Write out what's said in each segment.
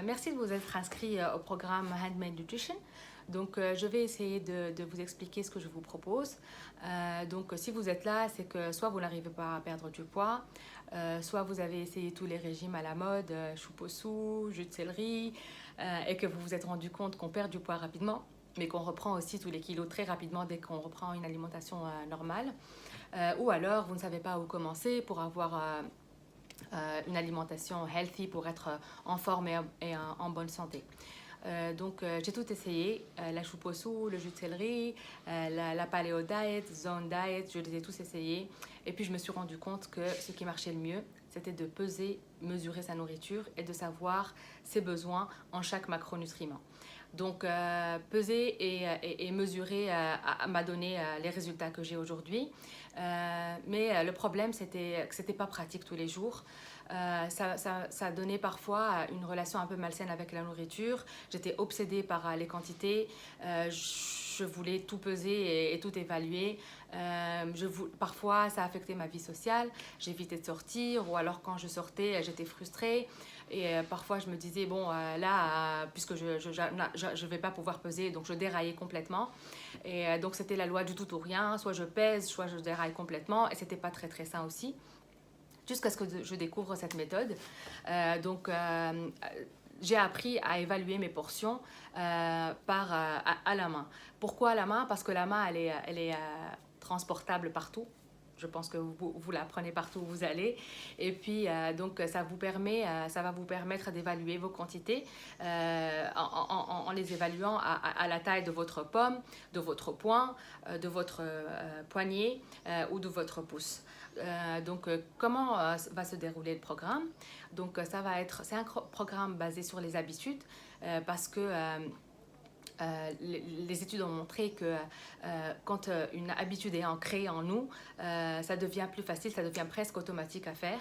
Merci de vous être inscrit au programme Handmade Nutrition. Donc, je vais essayer de vous expliquer ce que je vous propose. Donc, si vous êtes là, c'est que soit vous n'arrivez pas à perdre du poids, soit vous avez essayé tous les régimes à la mode, chou possou, jus de céleri, et que vous vous êtes rendu compte qu'on perd du poids rapidement, mais qu'on reprend aussi tous les kilos très rapidement dès qu'on reprend une alimentation normale. Ou alors, vous ne savez pas où commencer pour avoir une alimentation healthy, pour être en forme et en bonne santé. Donc j'ai tout essayé, la chou possou, le jus de céleri, la paleo diet, zone diet, je les ai tous essayés. Et puis je me suis rendu compte que ce qui marchait le mieux, c'était de peser, mesurer sa nourriture et de savoir ses besoins en chaque macronutriment. Donc peser et mesurer m'a donné les résultats que j'ai aujourd'hui. Mais le problème, c'était que ce n'était pas pratique tous les jours. Ça donnait parfois une relation un peu malsaine avec la nourriture. J'étais obsédée par les quantités. Je voulais tout peser et tout évaluer. Parfois, ça affectait ma vie sociale. J'évitais de sortir, ou alors quand je sortais, j'étais frustrée. Et parfois, je me disais, bon, là, puisque je ne vais pas pouvoir peser, donc je déraillais complètement. Et donc, c'était la loi du tout ou rien. Soit je pèse, soit je déraille complètement. Et ce n'était pas très, très sain aussi. Jusqu'à ce que je découvre cette méthode. J'ai appris à évaluer mes portions à la main. Pourquoi à la main? Parce que la main, elle est transportable partout. Je pense que vous la prenez partout où vous allez. Et puis, donc, ça va vous permettre d'évaluer vos quantités en les évaluant à la taille de votre pomme, de votre poing, de votre poignet ou de votre pouce. Comment va se dérouler le programme? Donc, c'est un programme basé sur les habitudes parce que les études ont montré que quand une habitude est ancrée en nous, ça devient plus facile, ça devient presque automatique à faire.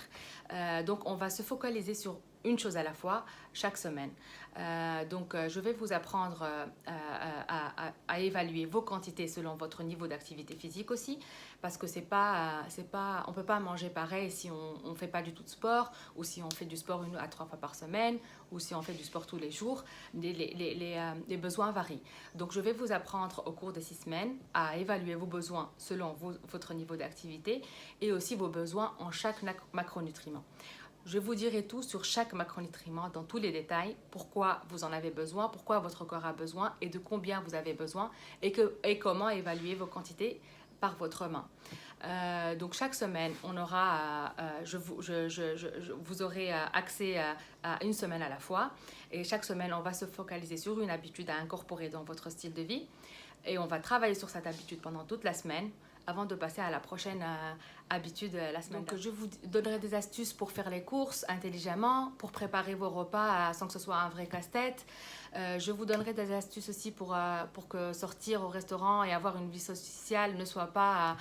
Donc, on va se focaliser sur une chose à la fois chaque semaine. Je vais vous apprendre à évaluer vos quantités selon votre niveau d'activité physique aussi, parce que on ne peut pas manger pareil si on ne fait pas du tout de sport, ou si on fait du sport 1 à 3 fois par semaine, ou si on fait du sport tous les jours. Les besoins varient. Donc, je vais vous apprendre au cours de 6 semaines à évaluer vos besoins selon votre niveau d'activité et aussi vos besoins en chaque macronutriment. Je vous dirai tout sur chaque macronutriment dans tous les détails, pourquoi vous en avez besoin, pourquoi votre corps a besoin et de combien vous avez besoin et comment évaluer vos quantités par votre main. Donc chaque semaine, vous aurez accès à une semaine à la fois et chaque semaine, on va se focaliser sur une habitude à incorporer dans votre style de vie et on va travailler sur cette habitude pendant toute la semaine avant de passer à la prochaine habitude la semaine. Donc, je vous donnerai des astuces pour faire les courses intelligemment, pour préparer vos repas sans que ce soit un vrai casse-tête. Je vous donnerai des astuces aussi pour que sortir au restaurant et avoir une vie sociale ne soit pas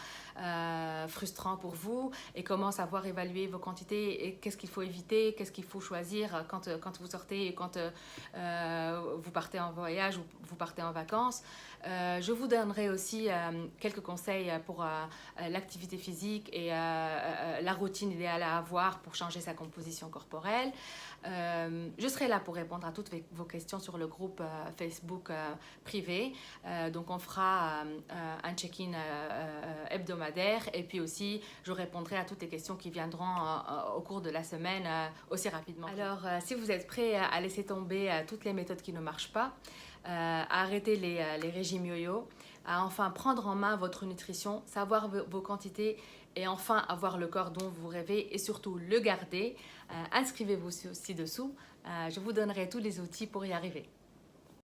frustrant pour vous et comment savoir évaluer vos quantités et qu'est-ce qu'il faut éviter, qu'est-ce qu'il faut choisir quand vous sortez et quand vous partez en voyage ou vous partez en vacances. Je vous donnerai aussi quelques conseils pour l'activité physique et la routine idéale à avoir pour changer sa composition corporelle. Je serai là pour répondre à toutes vos questions sur le groupe Facebook privé. Donc on fera un check-in hebdomadaire et puis aussi je répondrai à toutes les questions qui viendront au cours de la semaine aussi rapidement. Alors si vous êtes prêts à laisser tomber toutes les méthodes qui ne marchent pas, à arrêter les régimes yo-yo, à enfin prendre en main votre nutrition, savoir vos quantités et enfin avoir le corps dont vous rêvez et surtout le garder, inscrivez-vous ci-dessous. Je vous donnerai tous les outils pour y arriver.